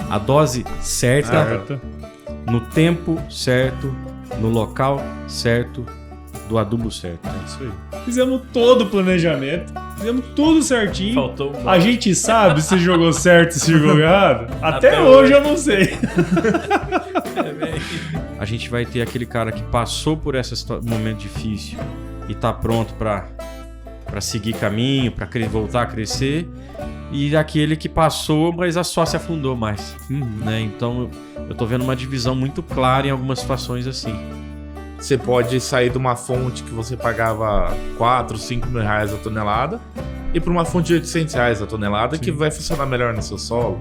a dose certa, Certo. no tempo certo, no local certo, do adubo certo. É isso aí. Fizemos todo o planejamento, fizemos tudo certinho. Faltou um A gente sabe se jogou certo, se jogou errado. Até hoje eu não sei. A gente vai ter aquele cara que passou por esse momento difícil e tá pronto para seguir caminho, para voltar a crescer, e aquele que passou, mas só se afundou mais. Né? Então eu tô vendo uma divisão muito clara em algumas situações assim. Você pode sair de uma fonte que você pagava 4, 5 mil reais a tonelada e para uma fonte de 800 reais a tonelada. Sim. Que vai funcionar melhor no seu solo.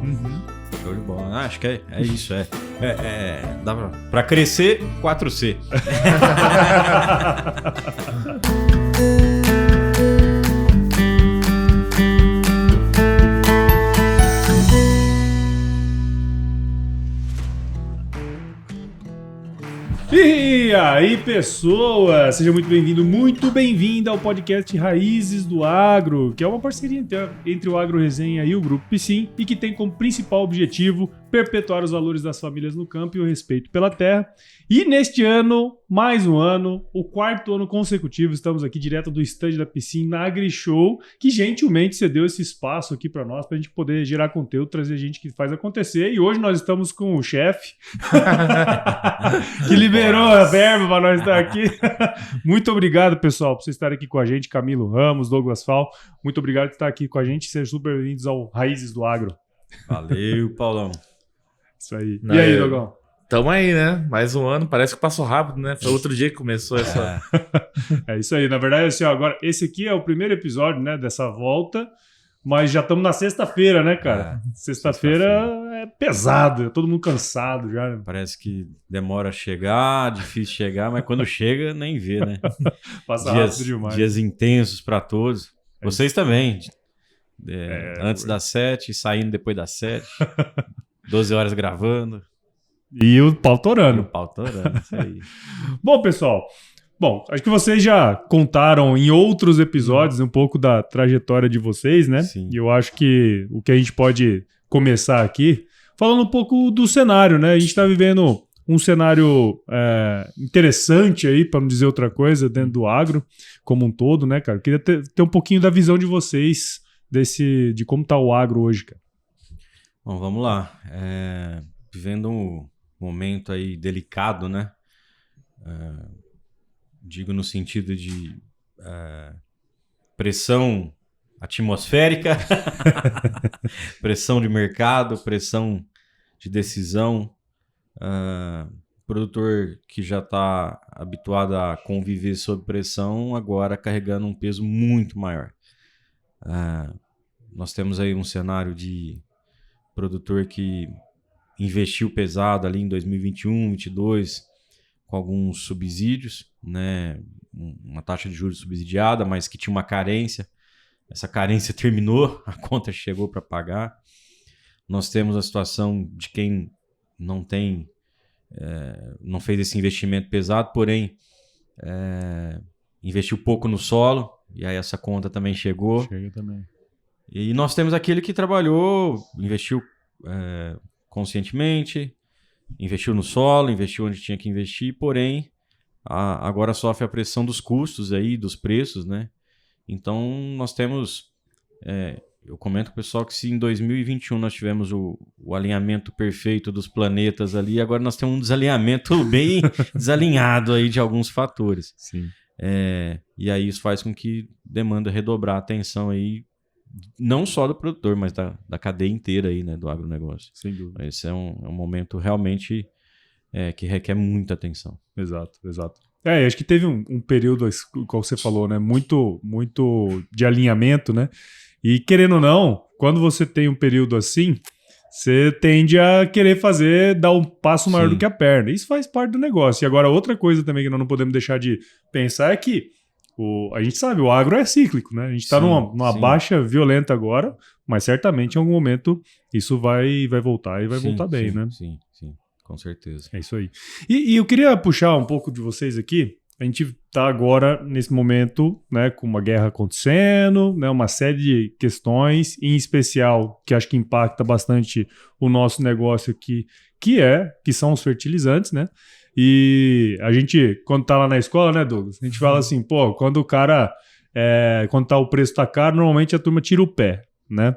Show de bola. Acho que é isso. Dá pra crescer, 4C. E aí, pessoas, seja muito bem-vindo, muito bem-vinda ao podcast Raízes do Agro, que é uma parceria entre o Agro Resenha e o Grupo Piscin, e que tem como principal objetivo perpetuar os valores das famílias no campo e o respeito pela terra. E neste ano, mais um ano, o 4º ano consecutivo, estamos aqui direto do estande da Piscin na AgriShow, que gentilmente cedeu esse espaço aqui para nós, para a gente poder gerar conteúdo, trazer gente que faz acontecer. E hoje nós estamos com o chefe, que liberou a verba para nós estar aqui. Muito obrigado, pessoal, por vocês estarem aqui com a gente. Camilo Ramos, Douglas Fal, muito obrigado por estar aqui com a gente. Sejam super bem-vindos ao Raízes do Agro. Valeu, Paulão. Isso aí. E aí, Dogão? Tamo aí, né? Mais um ano, parece que passou rápido, né? Foi outro dia que começou essa... É isso aí. Na verdade, assim, ó, agora, esse aqui é o primeiro episódio, né, dessa volta, mas já estamos na sexta-feira, né, cara? Sexta-feira é pesado, é todo mundo cansado já. Né? Parece que demora a chegar, difícil chegar, mas quando chega, nem vê, né? Passa rápido demais. Dias intensos para todos. Vocês também. Antes das 7, saindo depois das 7. 12 horas gravando. E o pau torando. Isso aí. Bom, pessoal. Acho que vocês já contaram em outros episódios um pouco da trajetória de vocês, né? Sim. E eu acho que o que a gente pode começar aqui, falando um pouco do cenário, né? A gente está vivendo um cenário interessante aí, para não dizer outra coisa, dentro do agro como um todo, né, cara? Eu queria ter um pouquinho da visão de vocês de como tá o agro hoje, cara. Bom, vamos lá. Vivendo um momento aí delicado, né? Digo no sentido de pressão atmosférica, pressão de mercado, pressão de decisão. Produtor que já está habituado a conviver sob pressão, agora carregando um peso muito maior. Nós temos aí um cenário de produtor que investiu pesado ali em 2021, 2022, com alguns subsídios, né? Uma taxa de juros subsidiada, mas que tinha uma carência. Essa carência terminou, a conta chegou para pagar. Nós temos a situação de quem não fez esse investimento pesado, porém investiu pouco no solo, e aí essa conta também chegou. Chega também. E nós temos aquele que trabalhou, investiu conscientemente, investiu no solo, investiu onde tinha que investir, porém agora sofre a pressão dos custos aí, dos preços, né? Então nós temos, eu comento com o pessoal que se em 2021 nós tivemos o alinhamento perfeito dos planetas ali, agora nós temos um desalinhamento bem desalinhado aí de alguns fatores. Sim. E aí isso faz com que demanda redobrar a atenção aí, não só do produtor, mas da cadeia inteira aí, né, do agronegócio. Sem dúvida. Esse é um momento realmente que requer muita atenção. Exato. Acho que teve um período, como você falou, né, muito, muito de alinhamento, né? E querendo ou não, quando você tem um período assim, você tende a querer dar um passo maior do que a perna. Isso faz parte do negócio. E agora, outra coisa também que nós não podemos deixar de pensar é que a gente sabe, o agro é cíclico, né? A gente está numa baixa violenta agora, mas certamente em algum momento isso vai voltar e vai voltar bem, né? Sim, com certeza. É isso aí. E eu queria puxar um pouco de vocês aqui, a gente está agora, nesse momento, né, com uma guerra acontecendo, né, uma série de questões, em especial, que acho que impacta bastante o nosso negócio aqui, que são os fertilizantes, né? E a gente, quando tá lá na escola, né, Douglas? A gente fala assim, pô, quando o cara, quando o preço tá caro, normalmente a turma tira o pé, né?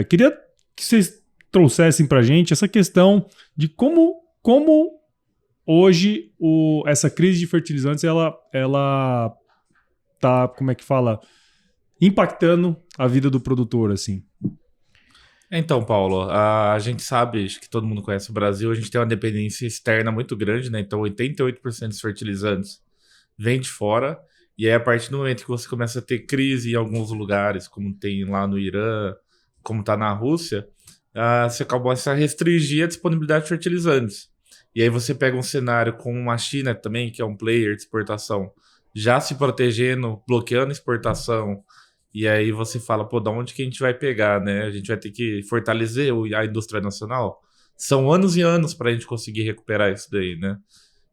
Queria que vocês trouxessem pra gente essa questão de como hoje essa crise de fertilizantes, ela tá, como é que fala, impactando a vida do produtor, assim. Então, Paulo, a gente sabe, acho que todo mundo conhece o Brasil, a gente tem uma dependência externa muito grande, né? Então, 88% dos fertilizantes vem de fora. E aí, a partir do momento que você começa a ter crise em alguns lugares, como tem lá no Irã, como tá na Rússia, você começa a restringir a disponibilidade de fertilizantes. E aí você pega um cenário com a China também, que é um player de exportação, já se protegendo, bloqueando a exportação. E aí você fala, pô, da onde que a gente vai pegar, né? A gente vai ter que fortalecer a indústria nacional. São anos e anos para a gente conseguir recuperar isso daí, né?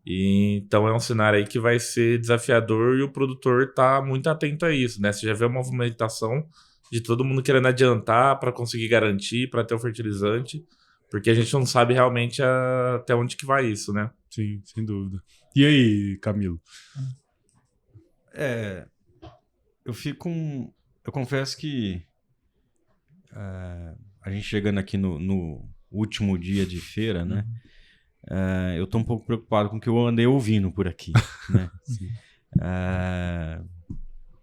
E, então é um cenário aí que vai ser desafiador e o produtor tá muito atento a isso, né? Você já vê uma movimentação de todo mundo querendo adiantar para conseguir garantir, para ter o fertilizante, porque a gente não sabe realmente até onde que vai isso, né? Sim, sem dúvida. E aí, Camilo? Eu confesso que a gente chegando aqui no último dia de feira, né? Eu tô um pouco preocupado com o que eu andei ouvindo por aqui, né?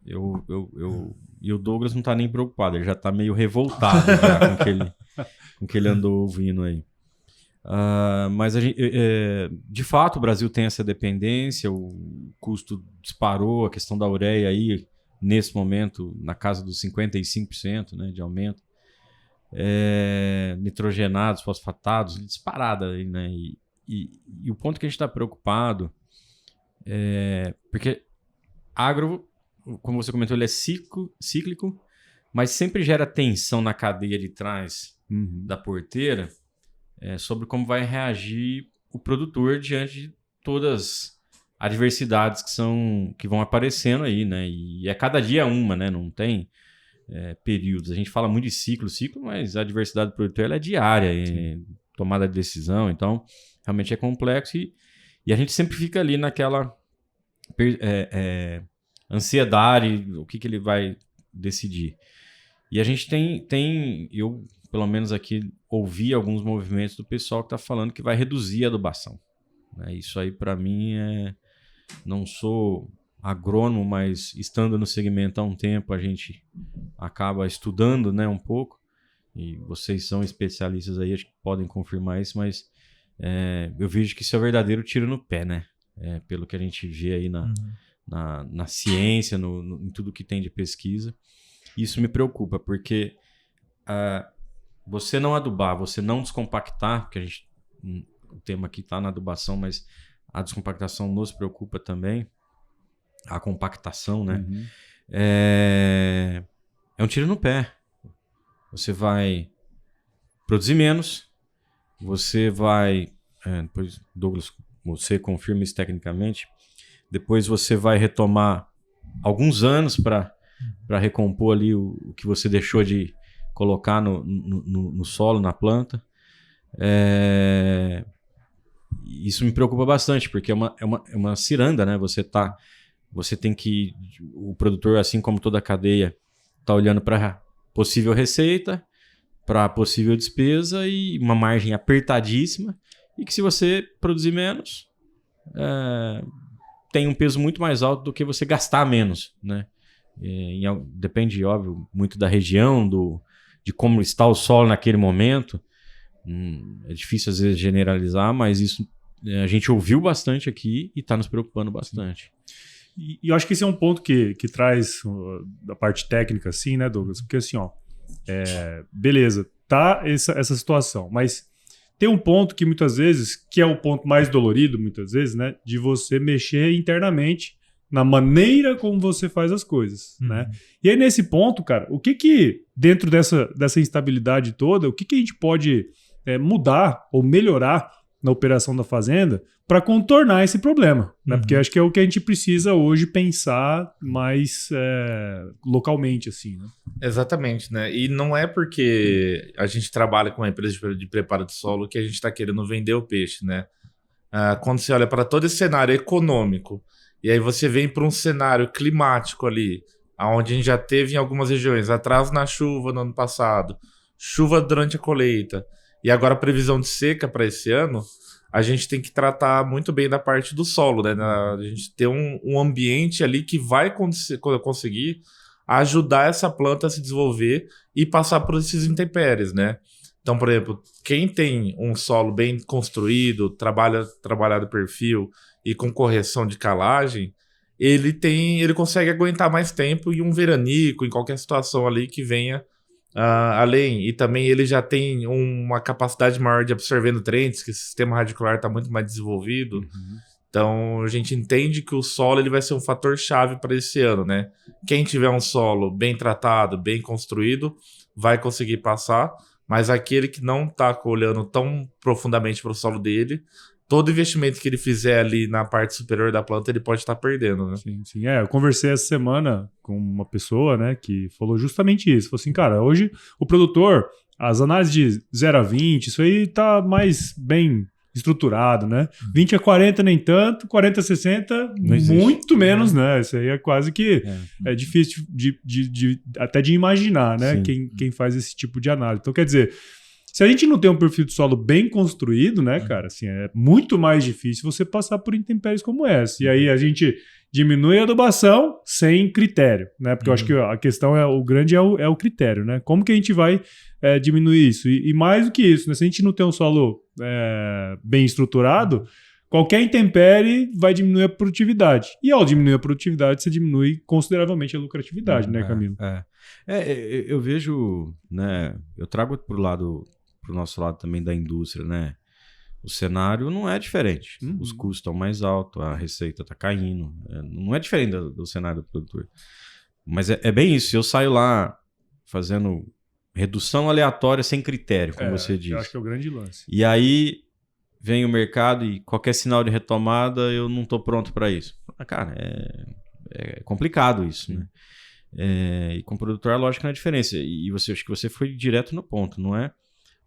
E o Douglas não tá nem preocupado, ele já tá meio revoltado já com o que ele andou ouvindo aí. Mas de fato o Brasil tem essa dependência, o custo disparou, a questão da ureia aí, nesse momento, na casa dos 55%, né, de aumento. Nitrogenados, fosfatados, disparada aí, né? E o ponto que a gente está preocupado porque agro, como você comentou, ele é cíclico, mas sempre gera tensão na cadeia de trás da porteira sobre como vai reagir o produtor diante de todas as adversidades que vão aparecendo aí, né? E cada dia uma, né? Não tem períodos. A gente fala muito de ciclo, mas a adversidade do produtor ela é diária, tomada de decisão, então realmente é complexo e a gente sempre fica ali naquela ansiedade, o que ele vai decidir. E a gente eu pelo menos aqui ouvi alguns movimentos do pessoal que está falando que vai reduzir a adubação, né? Isso aí para mim não sou agrônomo, mas estando no segmento há um tempo a gente acaba estudando, né, um pouco, e vocês são especialistas aí, acho que podem confirmar isso, mas eu vejo que isso é o verdadeiro tiro no pé, né? Pelo que a gente vê aí na ciência, em tudo que tem de pesquisa. Isso me preocupa, porque você não adubar, você não descompactar, porque o tema aqui está na adubação, mas a descompactação nos preocupa também, a compactação, né? É um tiro no pé. Você vai produzir menos, você vai... depois, Douglas, você confirma isso tecnicamente. Depois você vai retomar alguns anos para recompor ali o que você deixou de colocar no solo, na planta. Isso me preocupa bastante, porque é uma ciranda, né? Você tem que... O produtor, assim como toda a cadeia, está olhando para possível receita, para possível despesa e uma margem apertadíssima, e que se você produzir menos, tem um peso muito mais alto do que você gastar menos, né? Depende, óbvio, muito da região, de como está o solo naquele momento. É difícil às vezes generalizar, mas isso a gente ouviu bastante aqui e está nos preocupando bastante. E eu acho que esse é um ponto que traz da parte técnica, assim, né, Douglas? Porque assim, beleza, tá essa situação, mas tem um ponto que muitas vezes, que é o ponto mais dolorido, muitas vezes, né, de você mexer internamente na maneira como você faz as coisas, né? E aí, nesse ponto, cara, o que dentro dessa instabilidade toda, o que a gente pode mudar ou melhorar na operação da fazenda para contornar esse problema, né? Porque acho que é o que a gente precisa hoje pensar mais localmente, assim, né? Exatamente, né? E não é porque a gente trabalha com uma empresa de preparo de solo que a gente está querendo vender o peixe, né? Quando você olha para todo esse cenário econômico e aí você vem para um cenário climático ali, onde a gente já teve em algumas regiões atraso na chuva no ano passado, chuva durante a colheita e agora previsão de seca para esse ano, a gente tem que tratar muito bem da parte do solo, né? A gente ter um ambiente ali que vai conseguir ajudar essa planta a se desenvolver e passar por esses intempéries, né? Então, por exemplo, quem tem um solo bem construído, trabalhado perfil e com correção de calagem, ele consegue aguentar mais tempo em um veranico, em qualquer situação ali que venha além. E também ele já tem uma capacidade maior de absorver nutrientes, que o sistema radicular está muito mais desenvolvido. Então, a gente entende que o solo ele vai ser um fator chave para esse ano, né? Quem tiver um solo bem tratado, bem construído, vai conseguir passar, mas aquele que não está olhando tão profundamente para o solo dele, todo investimento que ele fizer ali na parte superior da planta, ele pode estar perdendo, né? Sim, sim. Eu conversei essa semana com uma pessoa, né, que falou justamente isso. Falou assim, cara, hoje o produtor, as análises de 0 a 20, isso aí tá mais bem estruturado, né? 20 a 40 nem tanto, 40 a 60 muito menos, né? Isso aí é quase que é difícil até de imaginar, né? Quem faz esse tipo de análise. Então, quer dizer, se a gente não tem um perfil de solo bem construído, né, cara, assim, é muito mais difícil você passar por intempéries como essa. E aí a gente diminui a adubação sem critério, né? Porque eu acho que a questão o grande é o critério, né? Como que a gente vai diminuir isso? E mais do que isso, né? Se a gente não tem um solo bem estruturado, qualquer intempérie vai diminuir a produtividade. E ao diminuir a produtividade, você diminui consideravelmente a lucratividade, né, Camilo? Eu vejo, né? Eu trago pro nosso lado também da indústria, né? O cenário não é diferente. Os custos estão mais altos, a receita está caindo. Não é diferente do cenário do produtor. Mas é bem isso. Eu saio lá fazendo redução aleatória sem critério, como você disse. Eu acho que é o grande lance. E aí vem o mercado e qualquer sinal de retomada, eu não estou pronto para isso. Cara, é complicado isso, né? E com o produtor a lógica não é a diferença. E acho que você foi direto no ponto, não é?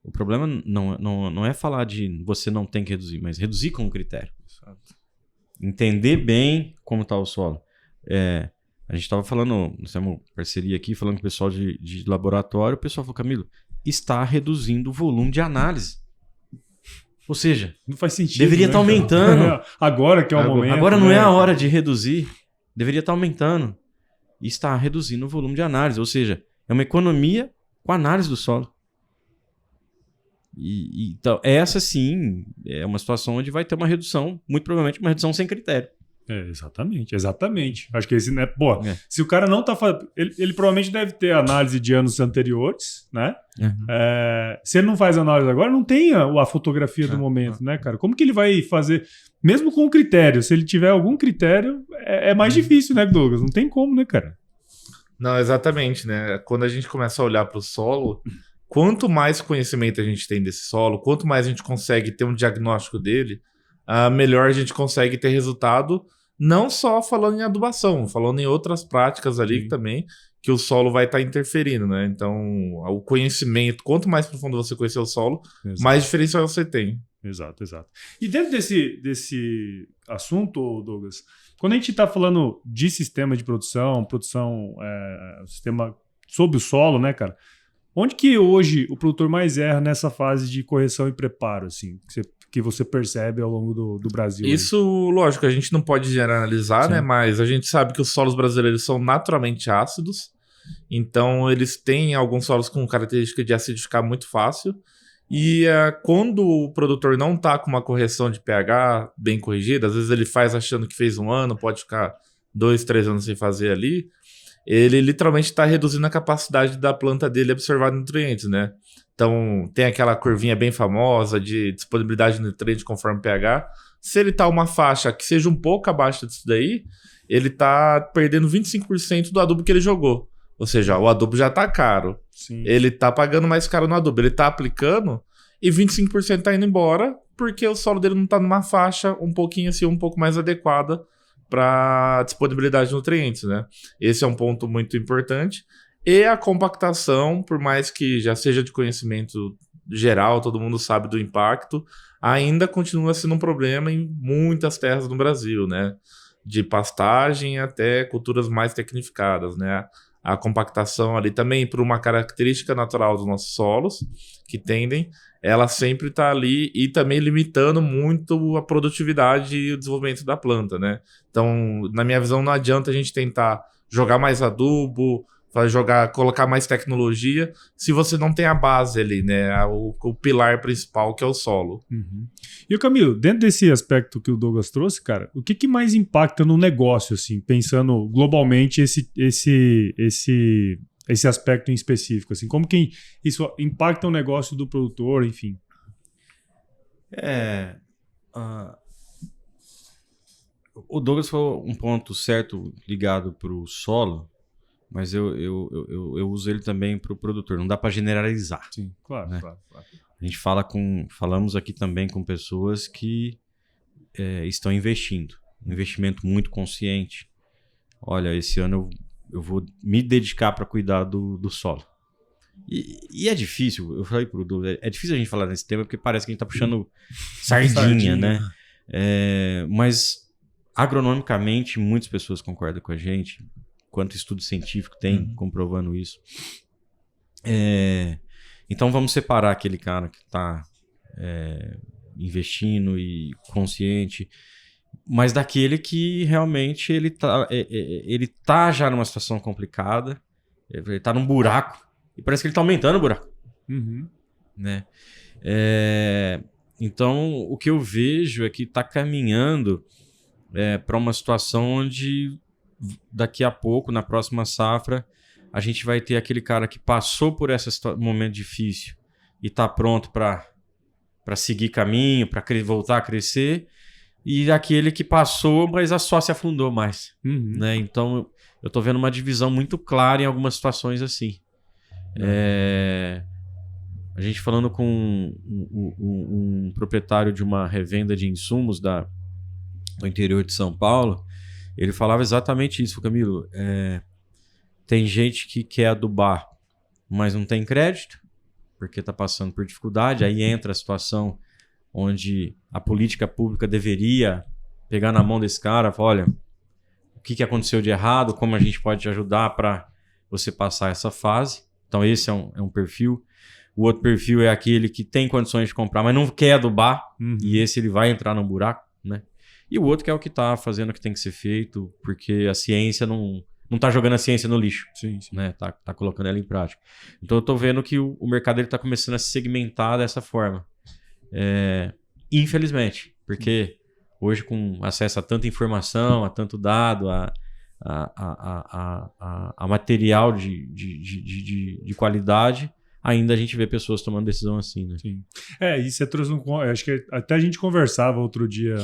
O problema não é falar de você não tem que reduzir, mas reduzir com critério. Exato. Entender bem como está o solo. A gente estava falando, nós temos parceria aqui, falando com o pessoal de laboratório, o pessoal falou, Camilo, está reduzindo o volume de análise. Ou seja, não faz sentido, deveria estar aumentando. Agora que é o momento. Agora não é a hora de reduzir. Deveria estar aumentando. E está reduzindo o volume de análise. Ou seja, é uma economia com a análise do solo. Então, essa sim é uma situação onde vai ter uma redução, muito provavelmente uma redução sem critério. Exatamente. Acho que esse, né? Pô, se o cara não tá fazendo. Ele provavelmente deve ter análise de anos anteriores, né? Se ele não faz análise agora, não tem a fotografia do momento, né, cara? Como que ele vai fazer, mesmo com critério? Se ele tiver algum critério, é mais difícil, né, Douglas? Não tem como, né, cara? Não, exatamente, né? Quando a gente começa a olhar para o solo, quanto mais conhecimento a gente tem desse solo, quanto mais a gente consegue ter um diagnóstico dele, melhor a gente consegue ter resultado, não só falando em adubação, falando em outras práticas ali também, que o solo vai estar interferindo, né? Então, o conhecimento, quanto mais profundo você conhecer o solo, mais diferencial você tem. Exato. E dentro desse assunto, Douglas, quando a gente está falando de sistema de produção, sistema sob o solo, né, cara? Onde que hoje o produtor mais erra nessa fase de correção e preparo, assim, que você percebe ao longo do Brasil? Isso, lógico, a gente não pode generalizar, né? Mas a gente sabe que os solos brasileiros são naturalmente ácidos, então eles têm alguns solos com característica de acidificar muito fácil. E quando o produtor não está com uma correção de pH bem corrigida, às vezes ele faz achando que fez 1 ano, pode ficar 2, 3 anos sem fazer ali, ele literalmente está reduzindo a capacidade da planta dele absorver nutrientes, né? Então, tem aquela curvinha bem famosa de disponibilidade de nutrientes conforme pH. Se ele está uma faixa que seja um pouco abaixo disso daí, ele está perdendo 25% do adubo que ele jogou. Ou seja, o adubo já está caro. Sim. Ele está pagando mais caro no adubo. Ele está aplicando e 25% está indo embora porque o solo dele não está numa faixa um pouquinho assim, um pouco mais adequada para disponibilidade de nutrientes, né? Esse é um ponto muito importante. E a compactação, por mais que já seja de conhecimento geral, todo mundo sabe do impacto, ainda continua sendo um problema em muitas terras do Brasil, né? De pastagem até culturas mais tecnificadas, né? A compactação ali também, por uma característica natural dos nossos solos, que tendem, ela sempre está ali e também limitando muito a produtividade e o desenvolvimento da planta, né? Então, na minha visão, não adianta a gente tentar jogar mais adubo, colocar mais tecnologia, se você não tem a base ali, né? O pilar principal, que é o solo. Uhum. E o Camilo, dentro desse aspecto que o Douglas trouxe, cara, o que mais impacta no negócio, assim, pensando globalmente esse aspecto em específico, assim, como que isso impacta o negócio do produtor, enfim? O Douglas falou um ponto certo ligado para o solo, mas eu uso ele também para o produtor. Não dá para generalizar. Sim, claro, né? claro. A gente falamos aqui também com pessoas que estão investindo. Um investimento muito consciente. Olha, esse ano eu vou me dedicar para cuidar do solo. E é difícil, eu falei pro Douglas, é difícil a gente falar nesse tema porque parece que a gente está puxando sardinha, né? Mas agronomicamente muitas pessoas concordam com a gente. Quanto estudo científico tem comprovando isso. Então vamos separar aquele cara que está investindo e consciente, mas daquele que realmente ele tá já numa situação complicada, ele está num buraco, e parece que ele está aumentando o buraco. Uhum. Né? Então o que eu vejo é que está caminhando para uma situação onde daqui a pouco, na próxima safra, a gente vai ter aquele cara que passou por esse momento difícil e está pronto para seguir caminho, para voltar a crescer, e aquele que passou, mas só se afundou mais. Uhum. Né? Então, eu estou vendo uma divisão muito clara em algumas situações assim. A gente falando com um proprietário de uma revenda de insumos do interior de São Paulo, ele falava exatamente isso, Camilo. Tem gente que quer adubar, mas não tem crédito, porque está passando por dificuldade. Aí entra a situação onde a política pública deveria pegar na mão desse cara e falar, olha, o que aconteceu de errado, como a gente pode te ajudar para você passar essa fase. Então esse é um perfil. O outro perfil é aquele que tem condições de comprar, mas não quer adubar, e esse ele vai entrar num buraco, né? E o outro que é o que está fazendo o que tem que ser feito, porque a ciência não está jogando a ciência no lixo. Sim. Né? Tá colocando ela em prática. Então eu estou vendo que o mercado está começando a se segmentar dessa forma. Infelizmente, porque hoje com acesso a tanta informação, a tanto dado, a material de qualidade, ainda a gente vê pessoas tomando decisão assim, né? Sim. E você trouxe acho que até a gente conversava outro dia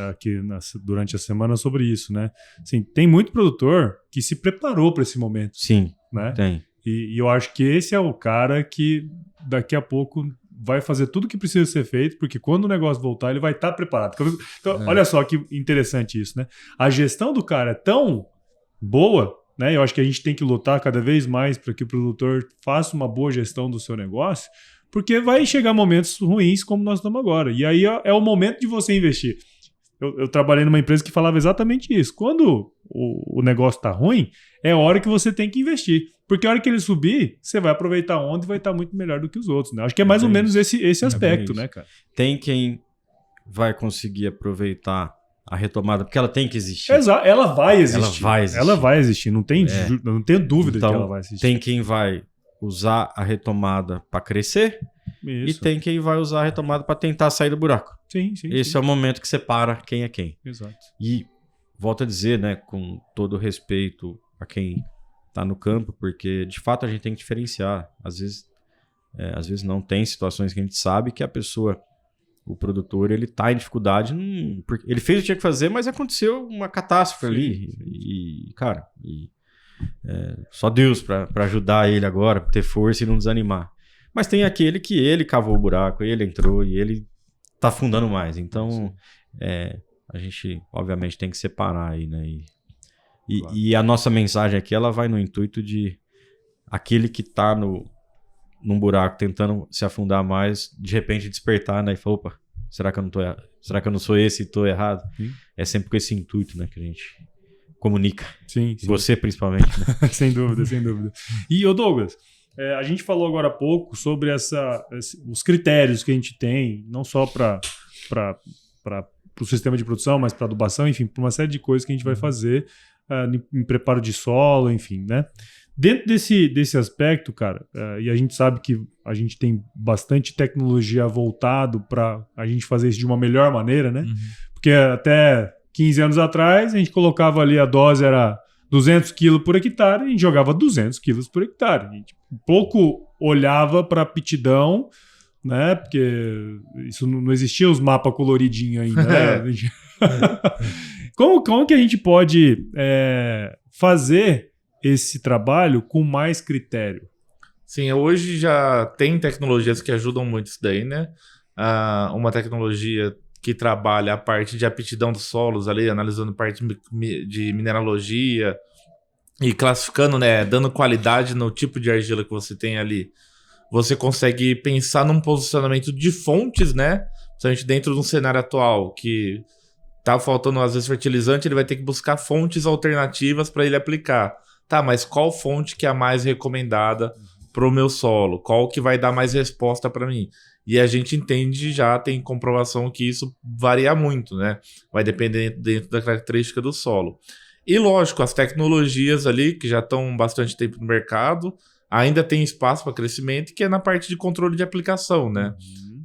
aqui durante a semana sobre isso, né? Assim, tem muito produtor que se preparou para esse momento. Sim, né? tem. E eu acho que esse é o cara que daqui a pouco vai fazer tudo que precisa ser feito, porque quando o negócio voltar, ele vai estar preparado. Então, olha só que interessante isso, né? A gestão do cara é tão boa, né? Eu acho que a gente tem que lutar cada vez mais para que o produtor faça uma boa gestão do seu negócio, porque vai chegar momentos ruins como nós estamos agora. E aí é o momento de você investir. Eu trabalhei numa empresa que falava exatamente isso. Quando o negócio está ruim, é a hora que você tem que investir. Porque a hora que ele subir, você vai aproveitar a onda e vai estar muito melhor do que os outros. Né? Acho que é mais ou menos esse aspecto, né, cara? Tem quem vai conseguir aproveitar a retomada, porque ela tem que existir. Exato, ela vai existir. Ela vai existir. Não tenho dúvida então, de que ela vai existir. Tem quem vai usar a retomada para crescer e tem quem vai usar a retomada para tentar sair do buraco. Sim. Esse é o momento que separa quem é quem. Exato. E volto a dizer, né, com todo respeito a quem está no campo, porque de fato a gente tem que diferenciar. Às vezes não tem situações que a gente sabe que a pessoa, o produtor, ele está em dificuldade, ele fez o que tinha que fazer, mas aconteceu uma catástrofe ali. E cara, só Deus para ajudar ele agora, ter força e não desanimar. Mas tem aquele que ele cavou o buraco, ele entrou e ele tá afundando mais. Então, a gente, obviamente, tem que separar aí, né? Claro. E a nossa mensagem aqui, ela vai no intuito de aquele que tá num buraco tentando se afundar mais, de repente despertar, né? E falar, opa, será que eu não sou esse e tô errado? Sim. É sempre com esse intuito, né, que a gente comunica. Sim. Você, principalmente, né? Sem dúvida. E, ô Douglas, a gente falou agora há pouco sobre os critérios que a gente tem, não só para o sistema de produção, mas para adubação, enfim, para uma série de coisas que a gente vai fazer em preparo de solo, enfim, né? Dentro desse aspecto, cara, e a gente sabe que a gente tem bastante tecnologia voltado para a gente fazer isso de uma melhor maneira, né? Porque até 15 anos atrás, a gente colocava ali, a dose era 200 quilos por hectare, e a gente jogava 200 quilos por hectare. A gente pouco olhava para aptidão, né? Porque isso não existia os mapas coloridinhos ainda, né? Como que a gente pode fazer esse trabalho com mais critério? Sim, hoje já tem tecnologias que ajudam muito isso daí, né? Uma tecnologia que trabalha a parte de aptidão dos solos ali, analisando parte de mineralogia e classificando, né? Dando qualidade no tipo de argila que você tem ali. Você consegue pensar num posicionamento de fontes, né? Principalmente dentro de um cenário atual que tá faltando às vezes fertilizante, ele vai ter que buscar fontes alternativas para ele aplicar. Tá, mas qual fonte que é a mais recomendada para o meu solo? Qual que vai dar mais resposta para mim? E a gente entende, já tem comprovação que isso varia muito, né? Vai depender dentro da característica do solo. E lógico, as tecnologias ali, que já estão bastante tempo no mercado, ainda tem espaço para crescimento, que é na parte de controle de aplicação, né?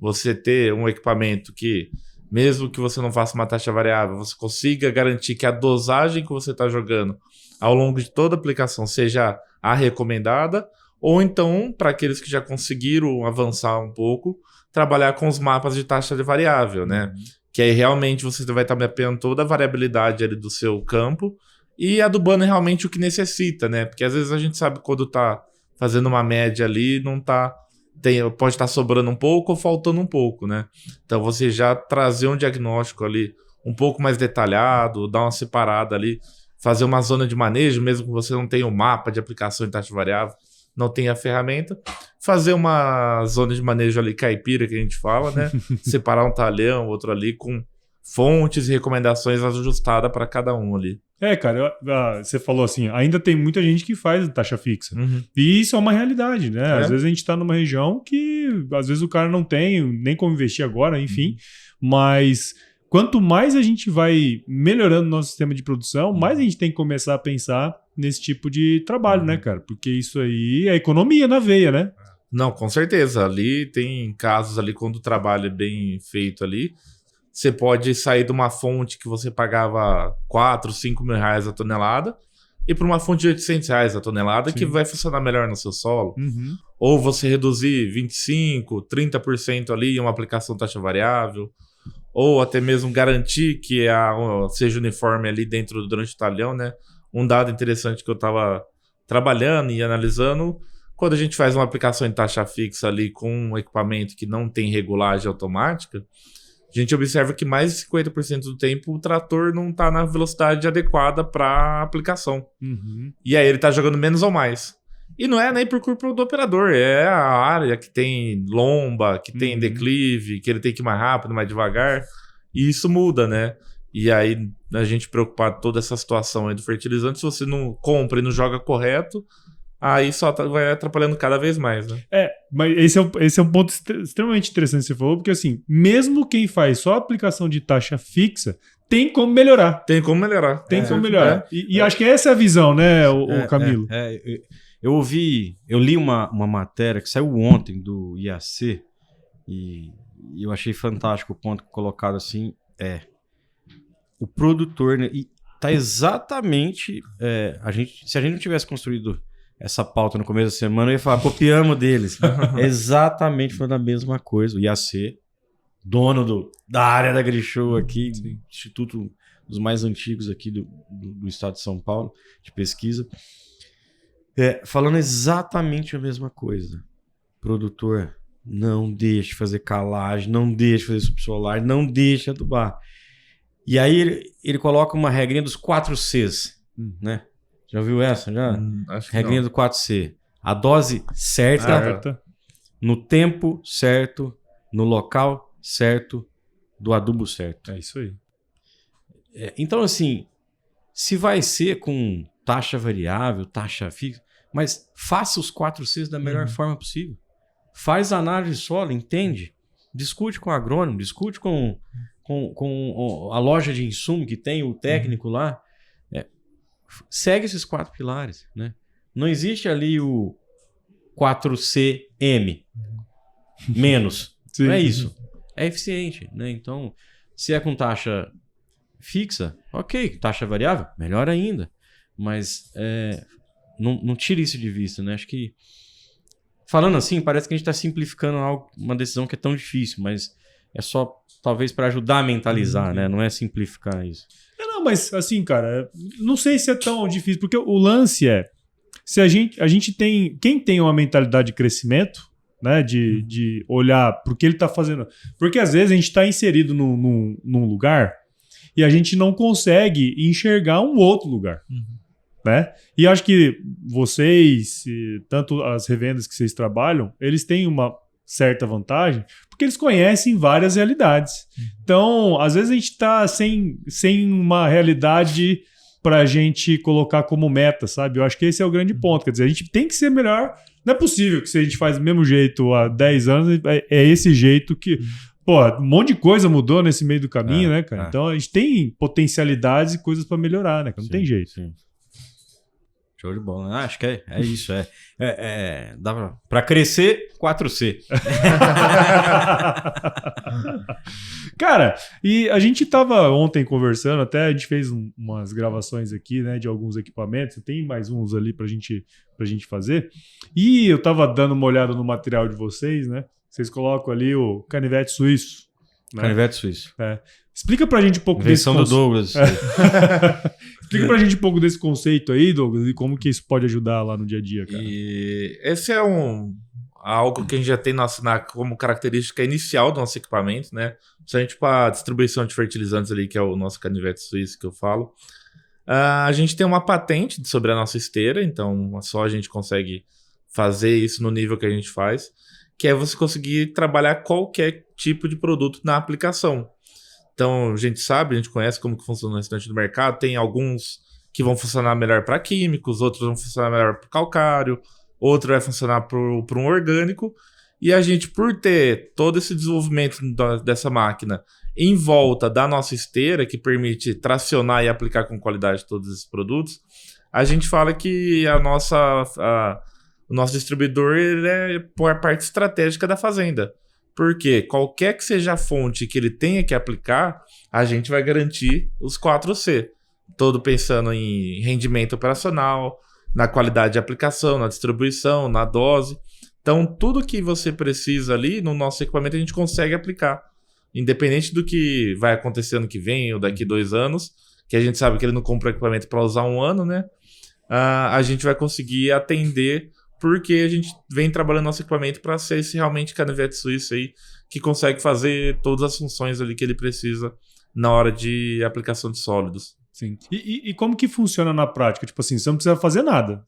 Você ter um equipamento que, mesmo que você não faça uma taxa variável, você consiga garantir que a dosagem que você está jogando ao longo de toda a aplicação seja a recomendada, ou então, para aqueles que já conseguiram avançar um pouco, trabalhar com os mapas de taxa de variável, né? Que aí realmente você vai estar mapeando toda a variabilidade ali do seu campo e adubando realmente o que necessita, né? Porque às vezes a gente sabe quando tá fazendo uma média ali, não tá... pode estar sobrando um pouco ou faltando um pouco, né? Então você já trazer um diagnóstico ali um pouco mais detalhado, dar uma separada ali, fazer uma zona de manejo, mesmo que você não tenha o mapa de aplicação em taxa variável, não tenha a ferramenta, fazer uma zona de manejo ali caipira, que a gente fala, né? Separar um talhão, outro ali, com fontes e recomendações ajustadas para cada um ali. Cara, você falou assim, ainda tem muita gente que faz taxa fixa. E isso é uma realidade, né? Às vezes a gente está numa região que, às vezes o cara não tem nem como investir agora, enfim. Mas quanto mais a gente vai melhorando nosso sistema de produção, mais a gente tem que começar a pensar nesse tipo de trabalho, né, cara? Porque isso aí é economia na veia, né? Não, com certeza. Ali tem casos ali, quando o trabalho é bem feito ali, você pode sair de uma fonte que você pagava 4, 5 mil reais a tonelada e para uma fonte de 800 reais a tonelada. Sim. Que vai funcionar melhor no seu solo. Ou você reduzir 25%, 30% ali em uma aplicação taxa variável, ou até mesmo garantir que seja uniforme ali dentro durante o talhão, né? Um dado interessante que eu estava trabalhando e analisando, quando a gente faz uma aplicação em taxa fixa ali com um equipamento que não tem regulagem automática, a gente observa que mais de 50% do tempo o trator não está na velocidade adequada para a aplicação. E aí ele está jogando menos ou mais. E não é nem por culpa do operador, é a área que tem lomba, que tem declive, que ele tem que ir mais rápido, mais devagar. E isso muda, né? E aí a gente preocupar toda essa situação aí do fertilizante, se você não compra e não joga correto, aí só vai atrapalhando cada vez mais, né? Mas esse é um ponto extremamente interessante que você falou, porque assim, mesmo quem faz só aplicação de taxa fixa, tem como melhorar. Tem como melhorar. E acho que essa é a visão, né, o Camilo? Eu li uma matéria que saiu ontem do IAC e eu achei fantástico o ponto colocado assim, o produtor, né, e tá exatamente, se a gente não tivesse construído essa pauta no começo da semana, eu ia falar, copiamos deles. Exatamente foi a mesma coisa. O IAC, dono da área da Grishow aqui, instituto dos mais antigos aqui do estado de São Paulo, de pesquisa, falando exatamente a mesma coisa. Produtor, não deixe fazer calagem, não deixe fazer subsolar, não deixe adubar. E aí ele coloca uma regrinha dos 4 Cs, né? Já ouviu essa? Já? Acho que Regrinha não. do 4C. A dose certa, Certa. no tempo certo, no local certo, do adubo certo. É isso aí. Então, assim, se vai ser com taxa variável, taxa fixa, mas faça os 4 Cs da melhor forma possível. Faz a análise de solo, entende? Discute com o agrônomo, discute com a loja de insumo que tem, o técnico lá. Segue esses 4 pilares, né? Não existe ali o 4CM menos. Sim. Não é isso. É eficiente, né? Então, se é com taxa fixa, ok. Taxa variável, melhor ainda. Mas não tire isso de vista, né? Acho que, falando assim, parece que a gente está simplificando uma decisão que é tão difícil, mas é só, talvez, para ajudar a mentalizar, né? Não é simplificar isso. Não, mas assim, cara, não sei se é tão difícil, porque o lance se a gente tem, quem tem uma mentalidade de crescimento, né, de olhar para o que ele está fazendo, porque às vezes a gente está inserido num lugar e a gente não consegue enxergar um outro lugar, né? E acho que vocês, tanto as revendas que vocês trabalham, eles têm uma certa vantagem, porque eles conhecem várias realidades. Então, às vezes a gente está sem uma realidade para a gente colocar como meta, sabe? Eu acho que esse é o grande ponto. Quer dizer, a gente tem que ser melhor. Não é possível que se a gente faz do mesmo jeito há 10 anos, é esse jeito que... Pô, um monte de coisa mudou nesse meio do caminho, né, cara? Então, a gente tem potencialidades e coisas para melhorar, né? Não tem jeito. Sim. Show de bola. Acho que é isso. Dá pra crescer 4C. Cara, e a gente tava ontem conversando, até a gente fez umas gravações aqui, né, de alguns equipamentos. Tem mais uns ali pra gente fazer. E eu tava dando uma olhada no material de vocês, né? Vocês colocam ali o canivete suíço. Né? Canivete suíço. Explica pra gente um pouco Invenção do Douglas. Explica pra gente um pouco desse conceito aí, Douglas, e como que isso pode ajudar lá no dia a dia, cara. E esse é algo que a gente já tem como característica inicial do nosso equipamento, né? Principalmente para distribuição de fertilizantes ali, que é o nosso canivete suíço que eu falo. A gente tem uma patente sobre a nossa esteira, então só a gente consegue fazer isso no nível que a gente faz, que é você conseguir trabalhar qualquer tipo de produto na aplicação. Então, a gente conhece como que funciona o restante do mercado. Tem alguns que vão funcionar melhor para químicos, outros vão funcionar melhor para calcário, outro vai funcionar para um orgânico. E a gente, por ter todo esse desenvolvimento dessa máquina em volta da nossa esteira, que permite tracionar e aplicar com qualidade todos esses produtos, a gente fala que o nosso distribuidor ele é a parte estratégica da fazenda. Porque qualquer que seja a fonte que ele tenha que aplicar, a gente vai garantir os 4C. Todo pensando em rendimento operacional, na qualidade de aplicação, na distribuição, na dose. Então, tudo que você precisa ali no nosso equipamento a gente consegue aplicar. Independente do que vai acontecer ano que vem ou daqui 2 anos, que a gente sabe que ele não compra equipamento para usar 1 ano, né? A gente vai conseguir atender, porque a gente vem trabalhando nosso equipamento para ser esse realmente canivete suíço aí, que consegue fazer todas as funções ali que ele precisa na hora de aplicação de sólidos. Sim. E como que funciona na prática? Tipo assim, você não precisa fazer nada.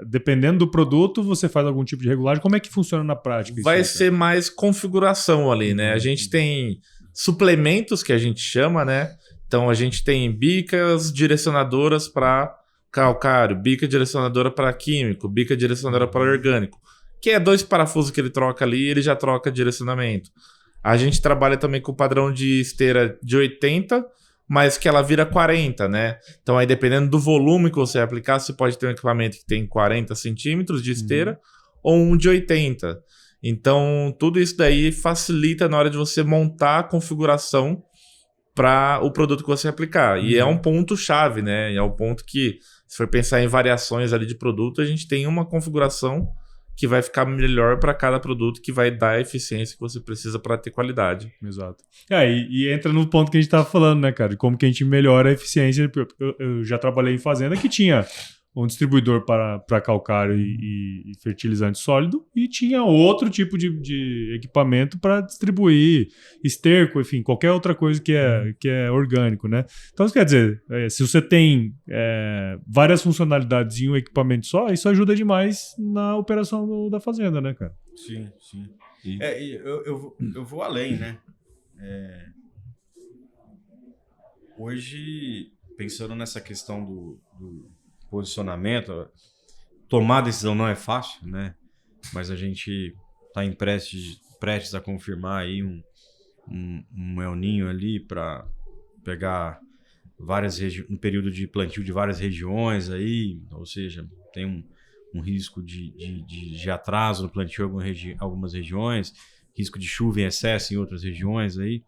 Dependendo do produto, você faz algum tipo de regulagem. Como é que funciona na prática? Vai ser mais configuração ali, né? A gente tem suplementos que a gente chama, né? Então a gente tem bicas direcionadoras para calcário, bica direcionadora para químico, bica direcionadora para orgânico, que é 2 parafusos que ele troca ali e ele já troca direcionamento. A gente trabalha também com o padrão de esteira de 80, mas que ela vira 40, né? Então aí dependendo do volume que você aplicar, você pode ter um equipamento que tem 40 centímetros de esteira ou um de 80. Então tudo isso daí facilita na hora de você montar a configuração para o produto que você aplicar. E é um ponto-chave, né? É o ponto que, se for pensar em variações ali de produto, a gente tem uma configuração que vai ficar melhor para cada produto, que vai dar a eficiência que você precisa para ter qualidade. Exato. E entra no ponto que a gente estava falando, né, cara? De como que a gente melhora a eficiência. Eu já trabalhei em fazenda que tinha um distribuidor para calcário e fertilizante sólido, e tinha outro tipo de equipamento para distribuir esterco, enfim, qualquer outra coisa que é orgânico, né? Então, isso quer dizer, se você tem várias funcionalidades em um equipamento só, isso ajuda demais na operação da fazenda, né, cara? Sim, sim. Eu vou além, né? Hoje, pensando nessa questão do posicionamento, tomar decisão não é fácil, né? Mas a gente está prestes a confirmar aí um El Ninho ali para pegar um período de plantio de várias regiões aí, ou seja, tem um risco de atraso no plantio em algumas regiões, risco de chuva em excesso em outras regiões aí.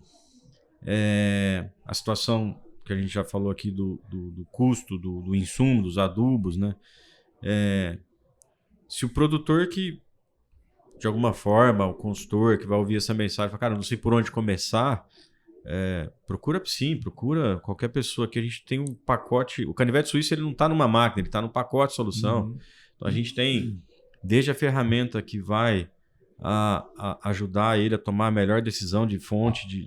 A situação que a gente já falou aqui do custo do insumo, dos adubos, né? Se o produtor que, de alguma forma, o consultor que vai ouvir essa mensagem, fala, cara, não sei por onde começar, procura qualquer pessoa, que a gente tem um pacote, o canivete suíço ele não está numa máquina, ele está no pacote de solução. Então a gente tem desde a ferramenta que vai ajudar ele a tomar a melhor decisão de fonte de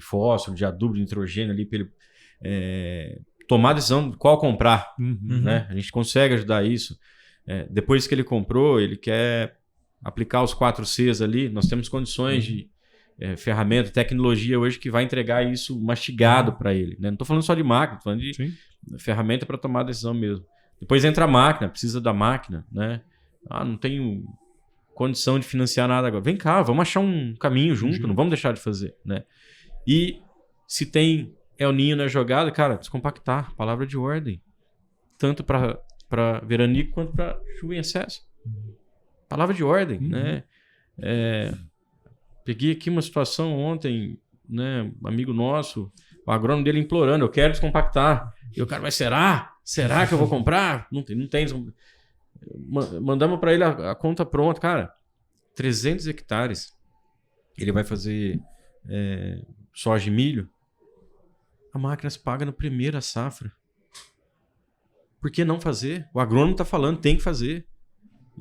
fósforo, de adubo, de nitrogênio ali, para ele tomar a decisão de qual comprar. Né? A gente consegue ajudar isso. Depois que ele comprou, ele quer aplicar os 4 Cs ali, nós temos condições de ferramenta, tecnologia hoje que vai entregar isso mastigado para ele. Né? Não estou falando só de máquina, estou falando de ferramenta para tomar a decisão mesmo. Depois entra a máquina, precisa da máquina, né? Não tenho condição de financiar nada agora. Vem cá, vamos achar um caminho junto, não vamos deixar de fazer, né? E se tem El Ninho na jogada, cara, descompactar, palavra de ordem. Tanto para veranico quanto para chuva em excesso. Palavra de ordem, né? Peguei aqui uma situação ontem, né? Um amigo nosso, o agrônomo dele implorando, eu quero descompactar. E o cara, mas será? Será que eu vou comprar? Não tem. Mandamos para ele a conta pronta, cara. 300 hectares. Ele vai fazer soja e milho. A máquina se paga na primeira safra. Por que não fazer? O agrônomo está falando, tem que fazer.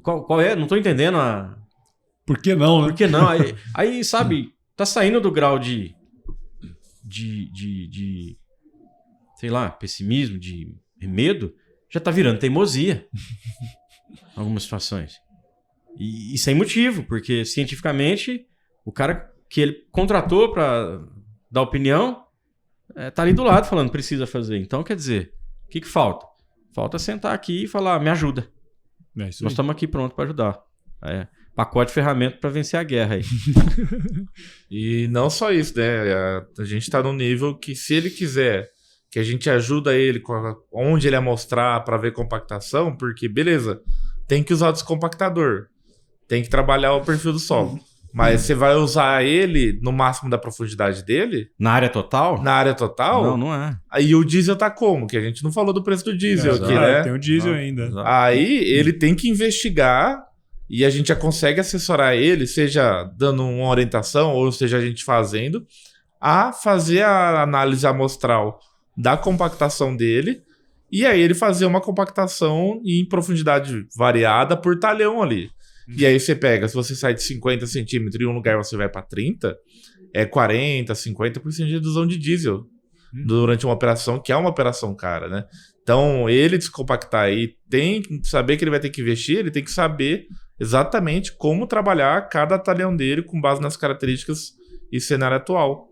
Qual é? Não estou entendendo a... Por que não, né? Por que não? Aí, sabe, tá saindo do grau de sei lá, pessimismo, de medo, já tá virando teimosia. Algumas situações. E sem motivo, porque cientificamente o cara que ele contratou para dar opinião tá ali do lado falando precisa fazer. Então, quer dizer, o que falta? Falta sentar aqui e falar, me ajuda. Nós estamos aqui prontos para ajudar. Pacote de ferramenta para vencer a guerra aí. E não só isso, né? A gente está num nível que, se ele quiser que a gente ajuda ele onde ele amostrar para ver compactação, porque, beleza, tem que usar o descompactador, tem que trabalhar o perfil do solo. Mas você vai usar ele no máximo da profundidade dele? Na área total? Na área total? Não é. Aí o diesel tá como? Que a gente não falou do preço do diesel aqui, né? Tem o diesel ainda. Exato. Aí ele tem que investigar e a gente já consegue assessorar ele, seja dando uma orientação ou seja a gente fazendo, a fazer a análise amostral da compactação dele e aí ele fazer uma compactação em profundidade variada por talhão ali. E aí você pega, se você sai de 50 centímetros em um lugar você vai para 30, é 40, 50% de redução de diesel durante uma operação, que é uma operação cara, né? Então, ele descompactar aí, tem que saber que ele vai ter que investir, ele tem que saber exatamente como trabalhar cada talhão dele com base nas características e cenário atual.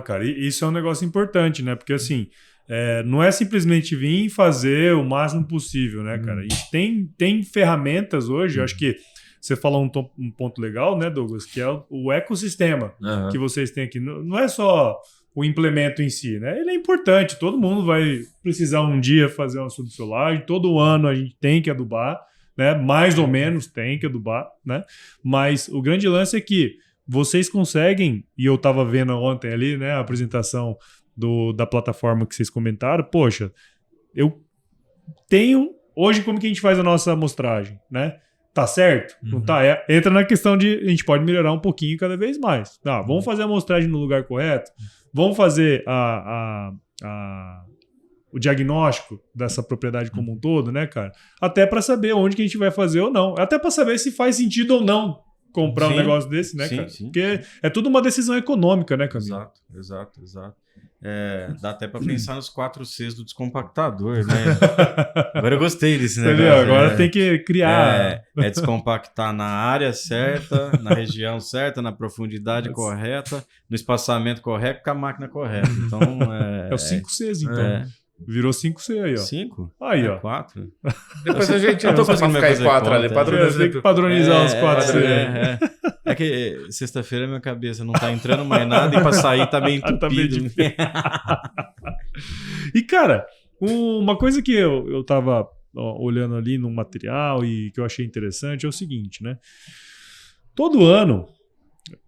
Cara, isso é um negócio importante, né? Porque assim, não é simplesmente vir e fazer o máximo possível, né, cara? E tem ferramentas hoje, eu acho que você falou um ponto legal, né, Douglas, que é o ecossistema que vocês têm aqui. Não é só o implemento em si, né? Ele é importante, todo mundo vai precisar um dia fazer uma subsolagem, todo ano a gente tem que adubar, né? Mais ou menos tem que adubar, né? Mas o grande lance é que vocês conseguem, e eu estava vendo ontem ali, né, a apresentação da plataforma que vocês comentaram, poxa, eu tenho... Hoje, como que a gente faz a nossa amostragem, né? Tá certo? Não tá? Entra na questão de a gente pode melhorar um pouquinho cada vez mais. Vamos fazer a amostragem no lugar correto? Vamos fazer o diagnóstico dessa propriedade como um todo, né, cara? Até para saber onde que a gente vai fazer ou não. Até para saber se faz sentido ou não comprar um negócio desse, né, cara? Porque é tudo uma decisão econômica, né, Camilo? Exato. Dá até para pensar nos 4 Cs do descompactador, né? Agora eu gostei desse negócio. Entendeu? Agora tem que criar... descompactar na área certa, na região certa, na profundidade correta, no espaçamento correto, com a máquina correta. Então, é os 5 Cs, então. Virou 5C aí, ó. 5? Aí, ó. 4? Depois a gente Eu tô conseguindo ficar em 4 ali. Tem que padronizar os 4C. É que sexta-feira minha cabeça não tá entrando mais nada e pra sair tá meio entupido. E, cara, uma coisa que eu tava olhando ali no material e que eu achei interessante é o seguinte, né? Todo ano...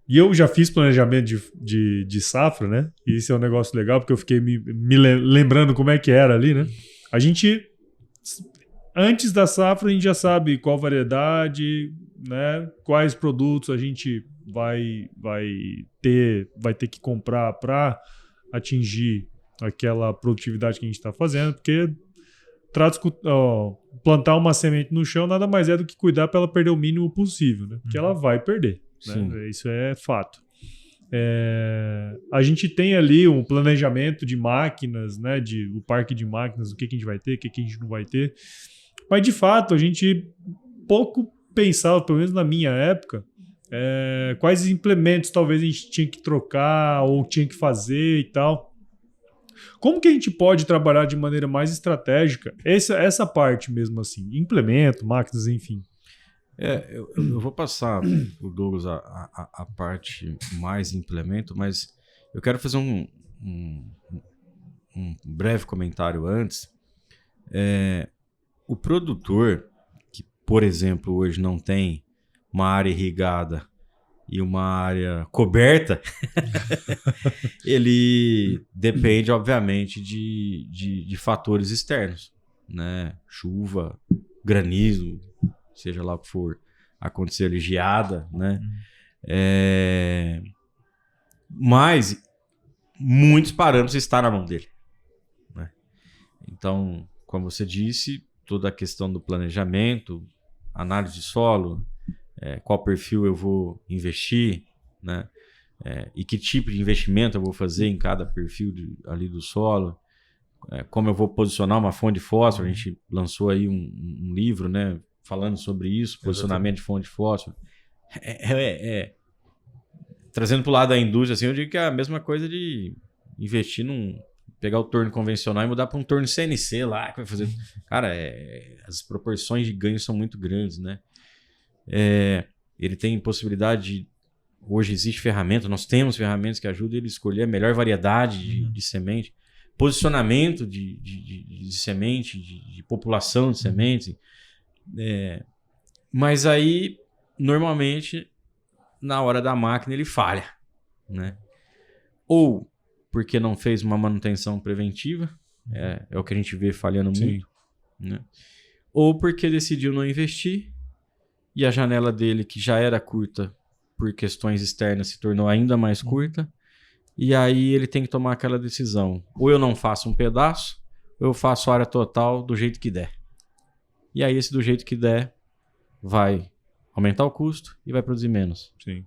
E eu já fiz planejamento de safra, né? E isso é um negócio legal, porque eu fiquei me lembrando como é que era ali, né? A gente, antes da safra, a gente já sabe qual variedade, né? Quais produtos a gente vai ter que comprar para atingir aquela produtividade que a gente está fazendo, porque plantar uma semente no chão nada mais é do que cuidar para ela perder o mínimo possível, né? Porque ela vai perder. Né? Isso é fato. A gente tem ali um planejamento de máquinas, né? O parque de máquinas, o que a gente vai ter, o que a gente não vai ter. Mas, de fato, a gente pouco pensava, pelo menos na minha época, quais implementos talvez a gente tinha que trocar ou tinha que fazer e tal. Como que a gente pode trabalhar de maneira mais estratégica essa parte mesmo assim? Implemento, máquinas, enfim. Eu vou passar o Douglas a parte mais implemento, mas eu quero fazer um breve comentário antes. O produtor, que, por exemplo, hoje não tem uma área irrigada e uma área coberta, ele depende, obviamente, de fatores externos, né? Chuva, granizo, seja lá o que for acontecer ali, geada, né? Mas muitos parâmetros estão na mão dele, né? Então, como você disse, toda a questão do planejamento, análise de solo, qual perfil eu vou investir, né? E que tipo de investimento eu vou fazer em cada perfil ali do solo, como eu vou posicionar uma fonte de fósforo. A gente lançou aí um livro, né? Falando sobre isso, posicionamento de fonte de fósforo. Trazendo para o lado da indústria, assim, eu digo que é a mesma coisa de investir pegar o torno convencional e mudar para um torno CNC lá, que vai fazer... Cara, as proporções de ganho são muito grandes, né? Ele tem possibilidade hoje existe ferramenta, nós temos ferramentas que ajudam ele a escolher a melhor variedade de semente, posicionamento de semente, de população de sementes. Mas aí, normalmente, na hora da máquina, ele falha, né? Ou porque não fez uma manutenção preventiva, é o que a gente vê falhando muito, né? Ou porque decidiu não investir e a janela dele, que já era curta por questões externas, se tornou ainda mais curta, e aí ele tem que tomar aquela decisão. Ou eu não faço um pedaço, ou eu faço a área total do jeito que der. E aí esse do jeito que der vai aumentar o custo e vai produzir menos. Sim.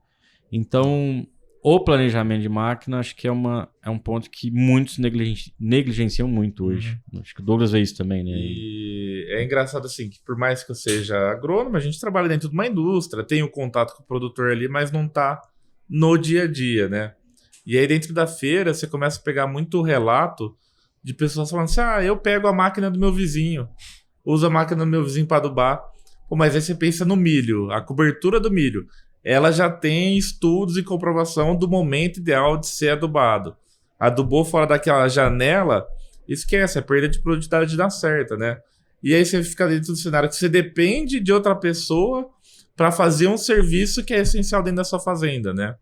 Então, o planejamento de máquina acho que é um ponto que muitos negligenciam muito hoje. Acho que o Douglas vê isso também, né? E é engraçado assim, que por mais que eu seja agrônomo, a gente trabalha dentro de uma indústria, tem o contato com o produtor ali, mas não tá no dia a dia, né? E aí dentro da feira você começa a pegar muito relato de pessoas falando assim, eu pego a máquina do meu vizinho, uso a máquina do meu vizinho para adubar. Pô, mas aí você pensa no milho, a cobertura do milho. Ela já tem estudos e comprovação do momento ideal de ser adubado. Adubou fora daquela janela, esquece, a perda de produtividade dá certa, né? E aí você fica dentro do cenário que você depende de outra pessoa para fazer um serviço que é essencial dentro da sua fazenda, né?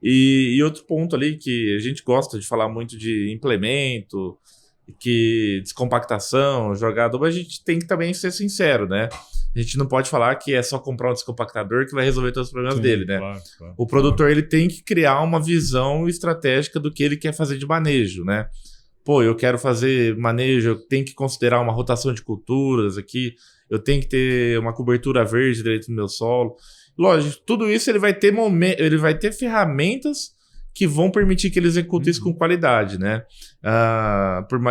E outro ponto ali que a gente gosta de falar muito de implemento, que descompactação, jogar adubo, a gente tem que também ser sincero, né? A gente não pode falar que é só comprar um descompactador que vai resolver todos os problemas dele, né? Claro. O produtor ele tem que criar uma visão estratégica do que ele quer fazer de manejo, né? pô, eu quero fazer manejo, eu tenho que considerar uma rotação de culturas aqui, eu tenho que ter uma cobertura verde dentro do meu solo. Lógico, tudo isso ele vai ter ferramentas que vão permitir que ele execute isso com qualidade, né?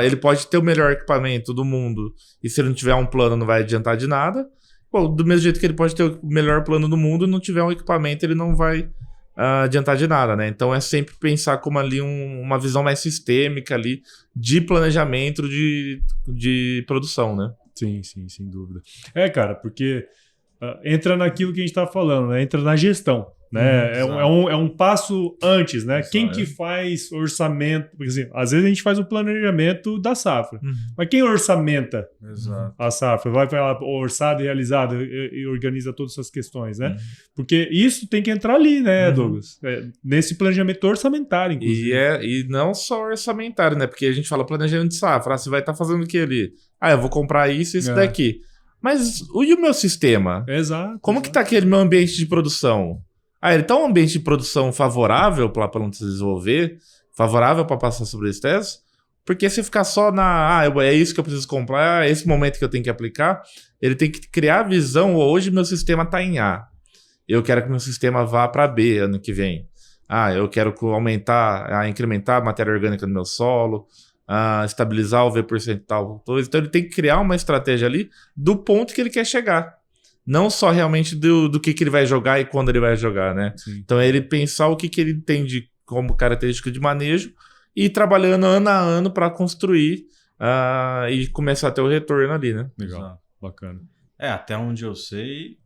Ele pode ter o melhor equipamento do mundo e se ele não tiver um plano não vai adiantar de nada. Pô, do mesmo jeito que ele pode ter o melhor plano do mundo e não tiver um equipamento, ele não vai adiantar de nada, né? Então é sempre pensar como ali uma visão mais sistêmica ali de planejamento de produção, né? Sim, sem dúvida. Cara, porque entra naquilo que a gente está falando, né? Entra na gestão. Né? É um passo antes, né? Quem que faz orçamento? Porque, assim, às vezes a gente faz o planejamento da safra, mas quem orçamenta a safra? Vai falar orçado e realizado e organiza todas essas questões, né? Porque isso tem que entrar ali, né, Douglas? Nesse planejamento orçamentário, inclusive. E não só orçamentário, né? Porque a gente fala planejamento de safra, você vai estar fazendo o que ali? Eu vou comprar isso e isso daqui. Mas e o meu sistema? Exato. Como que tá aquele meu ambiente de produção? Ele tá um ambiente de produção favorável para não se desenvolver, favorável para passar sobre esse teste, porque se ficar só é isso que eu preciso comprar, é esse momento que eu tenho que aplicar, ele tem que criar a visão, hoje meu sistema tá em A, eu quero que meu sistema vá para B ano que vem. Eu quero incrementar a matéria orgânica no meu solo, estabilizar o V percentual. Então ele tem que criar uma estratégia ali do ponto que ele quer chegar. Não só realmente do que ele vai jogar e quando ele vai jogar, né? Sim. Então é ele pensar o que ele tem como característica de manejo e ir trabalhando ano a ano para construir e começar a ter o retorno ali, né? Legal, Exato. Bacana. Até onde eu sei,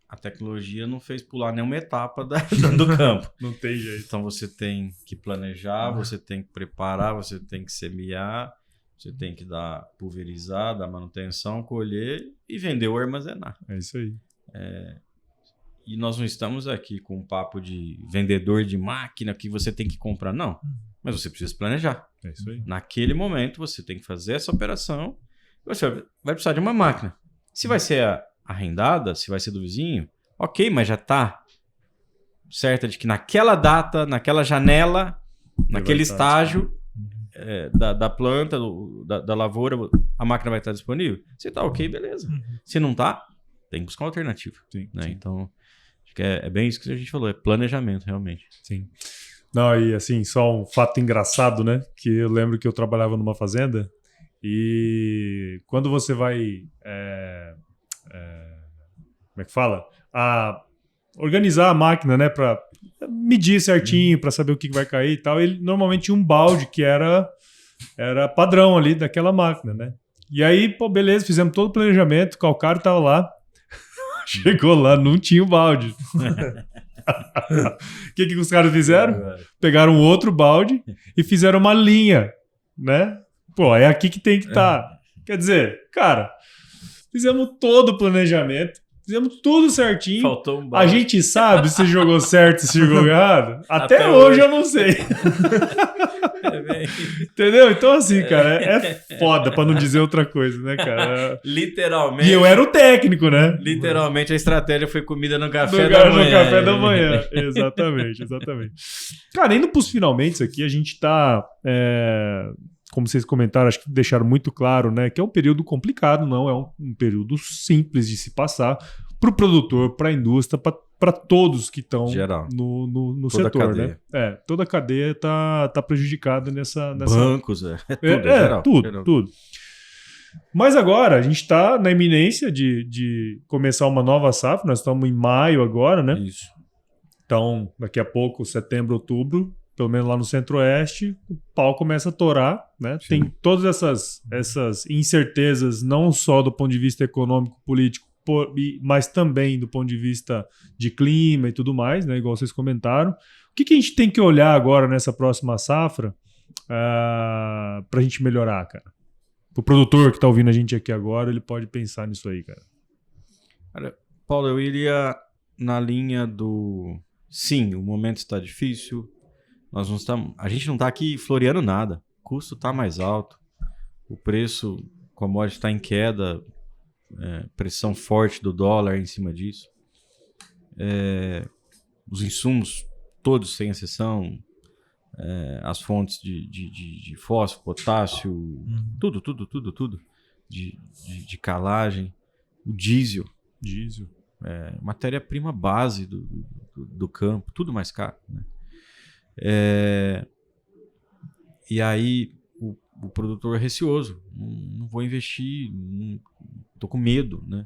a tecnologia não fez pular nenhuma etapa do campo. Não tem jeito. Então você tem que planejar, você tem que preparar, você tem que semear, você tem que pulverizar, dar manutenção, colher e vender ou armazenar. É isso aí. E nós não estamos aqui com um papo de vendedor de máquina que você tem que comprar, não. Mas você precisa planejar. É isso aí. Naquele momento você tem que fazer essa operação. Você vai precisar de uma máquina. Se vai ser arrendada, se vai ser do vizinho, ok, mas já está certa de que naquela data, naquela janela, naquele estágio da planta, da lavoura, a máquina vai estar disponível. Se está ok, beleza. Se não está, tem que buscar uma alternativa. Sim, né? sim. Então, acho que é bem isso que a gente falou, é planejamento realmente. Sim. Não, e assim, só um fato engraçado, né? Que eu lembro que eu trabalhava numa fazenda e quando você vai... como é que fala? Organizar a máquina, né? Para medir certinho, para saber o que vai cair e tal. Ele normalmente tinha um balde que era padrão ali daquela máquina, né? E aí, pô, beleza, fizemos todo o planejamento, o calcário tava lá. Chegou lá, não tinha o balde. O que os caras fizeram? Pegaram outro balde e fizeram uma linha, né? Pô, é aqui que tem que estar. Quer dizer, cara, fizemos todo o planejamento, fizemos tudo certinho. Faltou um balde. A gente sabe se jogou certo, se jogou errado. Até hoje eu não sei. Entendeu? Então, assim, cara, é foda pra não dizer outra coisa, né, cara? Literalmente. E eu era o técnico, né? Literalmente a estratégia foi comida no café da manhã. No café da manhã. Exatamente. Cara, indo pros finalmente aqui, a gente tá... como vocês comentaram, acho que deixaram muito claro, né? Que é um período complicado, não é um período simples de se passar para o produtor, para a indústria, para todos que estão no setor, né? Toda a cadeia está prejudicada nessa... Bancos, tudo, tudo. Mas agora, a gente está na iminência de começar uma nova safra, nós estamos em maio agora, né? Isso. Então, daqui a pouco, setembro, outubro, pelo menos lá no Centro-Oeste, o pau começa a torar, né? Sim. Tem todas essas incertezas, não só do ponto de vista econômico, político, mas também do ponto de vista de clima e tudo mais, né? Igual vocês comentaram. O que a gente tem que olhar agora nessa próxima safra para a gente melhorar, cara? O produtor que está ouvindo a gente aqui agora, ele pode pensar nisso aí, cara. Olha, Paulo, eu iria na linha do... Sim, o momento está difícil. A gente não está aqui floreando nada. O custo está mais alto. O preço, commodity está em queda. Pressão forte do dólar em cima disso. Os insumos, todos sem exceção, as fontes de fósforo, potássio, tudo. De calagem, o diesel. Matéria-prima base do campo, tudo mais caro, né? E aí o produtor é receoso, não vou investir, estou com medo, né?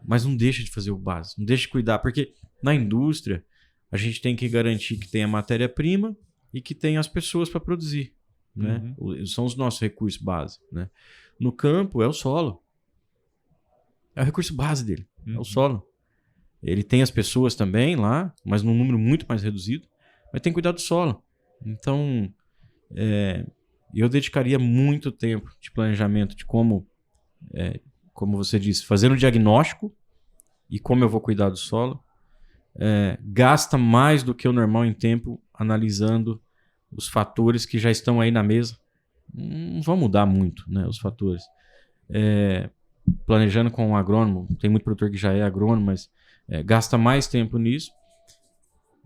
Mas não deixa de fazer o básico, não deixa de cuidar, porque na indústria a gente tem que garantir que tenha matéria-prima e que tenha as pessoas para produzir, né? São os nossos recursos básicos, né? No campo é o solo, é o recurso base dele, é o solo. Ele tem as pessoas também lá, mas num número muito mais reduzido, mas tem que cuidar do solo. Então, eu dedicaria muito tempo de planejamento de como você disse, fazendo o diagnóstico e como eu vou cuidar do solo. Gasta mais do que o normal em tempo analisando os fatores que já estão aí na mesa. Não vão mudar muito, né, os fatores. Planejando com um agrônomo, tem muito produtor que já é agrônomo, mas gasta mais tempo nisso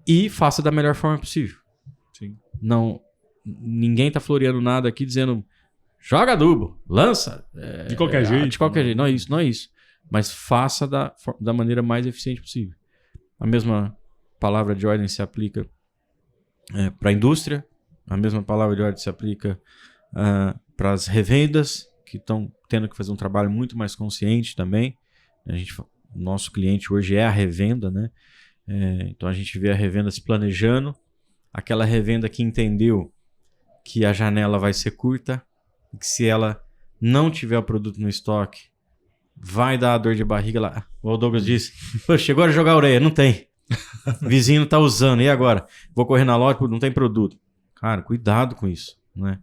e faça da melhor forma possível. Sim. Ninguém está floreando nada aqui dizendo joga adubo, lança. De qualquer jeito. De qualquer jeito, não é isso. Mas faça da maneira mais eficiente possível. A mesma palavra de ordem se aplica para a indústria, a mesma palavra de ordem se aplica para as revendas, que estão tendo que fazer um trabalho muito mais consciente também. Nosso cliente hoje é a revenda, né? Então a gente vê a revenda se planejando, aquela revenda que entendeu que a janela vai ser curta, e que se ela não tiver o produto no estoque, vai dar dor de barriga lá. O Douglas disse, chegou a jogar a orelha, não tem. Vizinho tá usando, e agora? Vou correr na loja, não tem produto. Cara, cuidado com isso, né?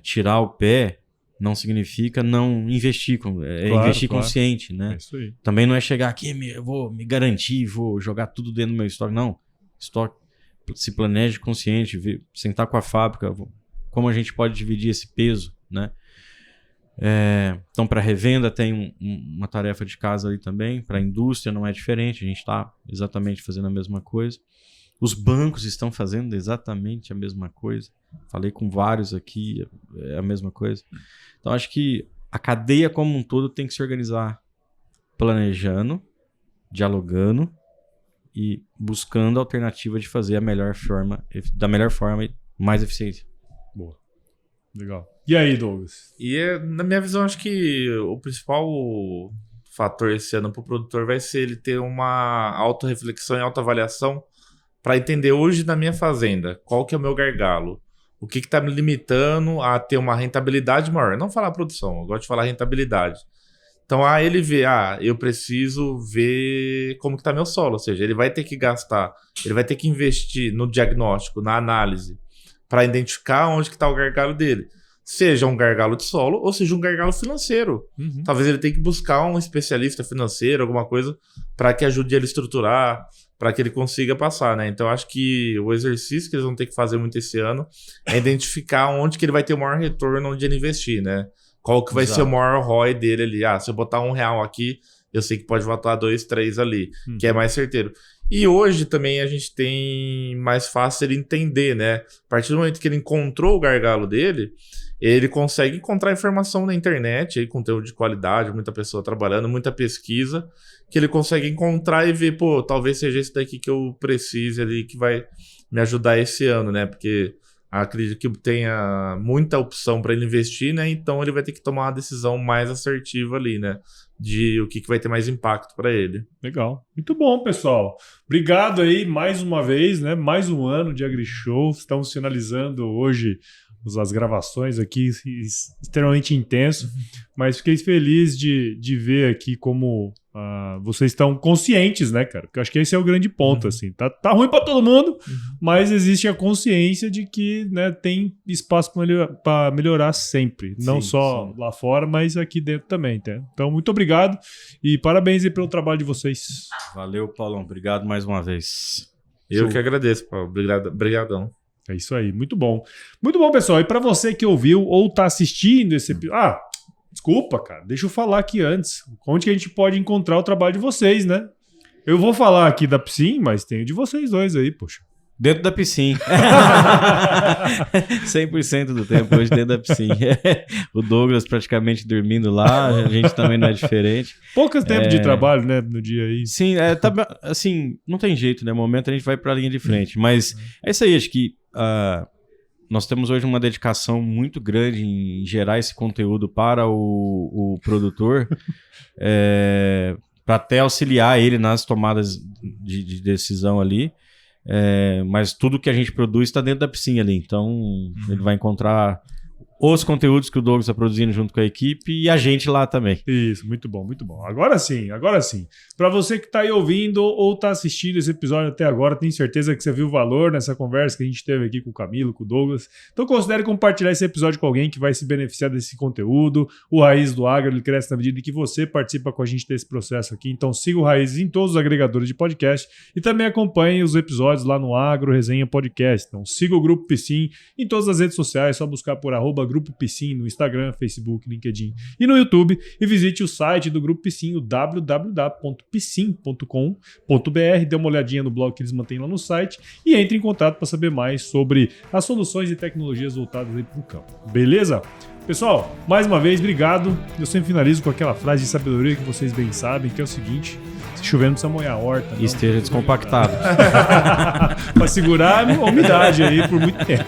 Tirar o pé não significa não investir, investir consciente, né? É isso aí. Também não é chegar aqui, eu vou me garantir, vou jogar tudo dentro do meu estoque. Não, estoque, se planeje consciente, sentar com a fábrica, como a gente pode dividir esse peso, né? Então, para a revenda tem uma tarefa de casa ali também, para a indústria não é diferente, a gente está exatamente fazendo a mesma coisa. Os bancos estão fazendo exatamente a mesma coisa. Falei com vários aqui, é a mesma coisa. Então, acho que a cadeia como um todo tem que se organizar planejando, dialogando e buscando a alternativa de fazer da melhor forma e mais eficiente. Boa. Legal. E aí, Douglas? Na minha visão, acho que o principal fator esse ano para o produtor vai ser ele ter uma autorreflexão e autoavaliação para entender hoje na minha fazenda qual que é o meu gargalo, o que está me limitando a ter uma rentabilidade maior. Não falar produção, eu gosto de falar rentabilidade. Então, ele vê, eu preciso ver como que está meu solo, ou seja, ele vai ter que gastar, ele vai ter que investir no diagnóstico, na análise, para identificar onde que está o gargalo dele. Seja um gargalo de solo ou seja um gargalo financeiro. Talvez ele tenha que buscar um especialista financeiro, alguma coisa, para que ajude ele a estruturar, para que ele consiga passar, né? Então, acho que o exercício que eles vão ter que fazer muito esse ano é identificar onde que ele vai ter o maior retorno, onde ele investir, né? Qual que vai ser o maior ROI dele ali. Se eu botar R$1 aqui, eu sei que pode voltar 2, 3 ali, que é mais certeiro. E hoje também a gente tem mais fácil ele entender, né? A partir do momento que ele encontrou o gargalo dele, ele consegue encontrar informação na internet, aí, conteúdo de qualidade, muita pessoa trabalhando, muita pesquisa, que ele consegue encontrar e ver, talvez seja esse daqui que eu precise ali, que vai me ajudar esse ano, né? Porque acredito que tenha muita opção para ele investir, né? Então ele vai ter que tomar uma decisão mais assertiva ali, né? De o que vai ter mais impacto para ele. Legal. Muito bom, pessoal. Obrigado aí mais uma vez, né? Mais um ano de AgriShow. Estamos finalizando hoje as gravações aqui, extremamente intenso, mas fiquei feliz de ver aqui como vocês estão conscientes, né, cara? Porque eu acho que esse é o grande ponto, assim. Tá ruim para todo mundo, mas existe a consciência de que, né, tem espaço para melhorar sempre. Não só lá fora, mas aqui dentro também, tá? Então, muito obrigado e parabéns aí pelo trabalho de vocês. Valeu, Paulão. Obrigado mais uma vez. Eu que agradeço, Paulo. Obrigadão. É isso aí, muito bom. Muito bom, pessoal. E para você que ouviu ou tá assistindo esse episódio... desculpa, cara. Deixa eu falar aqui antes. Onde que a gente pode encontrar o trabalho de vocês, né? Eu vou falar aqui da Psim, mas tem o de vocês dois aí, poxa. Dentro da piscina. 100% do tempo hoje dentro da piscina. O Douglas praticamente dormindo lá, a gente também não é diferente. Poucos tempo de trabalho, né, no dia aí. Sim, assim, não tem jeito, né? No momento a gente vai para a linha de frente. Mas é isso aí, acho que nós temos hoje uma dedicação muito grande em gerar esse conteúdo para o produtor, para até auxiliar ele nas tomadas de decisão ali. Mas tudo que a gente produz está dentro da piscina ali, então ele vai encontrar os conteúdos que o Douglas está produzindo junto com a equipe e a gente lá também. Isso, muito bom, muito bom. Agora sim. Para você que está aí ouvindo ou está assistindo esse episódio até agora, tenho certeza que você viu o valor nessa conversa que a gente teve aqui com o Camilo, com o Douglas. Então considere compartilhar esse episódio com alguém que vai se beneficiar desse conteúdo. O Raiz do Agro, ele cresce na medida em que você participa com a gente desse processo aqui. Então siga o Raízes em todos os agregadores de podcast e também acompanhe os episódios lá no Agro Resenha Podcast. Então siga o Grupo Piscin em todas as redes sociais, só buscar por @Grupo Piscin no Instagram, Facebook, LinkedIn e no YouTube, e visite o site do Grupo Piscin, o www.piscin.com.br, dê uma olhadinha no blog que eles mantêm lá no site e entre em contato para saber mais sobre as soluções e tecnologias voltadas para o campo. Beleza? Pessoal, mais uma vez, obrigado. Eu sempre finalizo com aquela frase de sabedoria que vocês bem sabem, que é o seguinte: se chover não precisa molhar a horta. E esteja descompactado. Para segurar a umidade aí por muito tempo.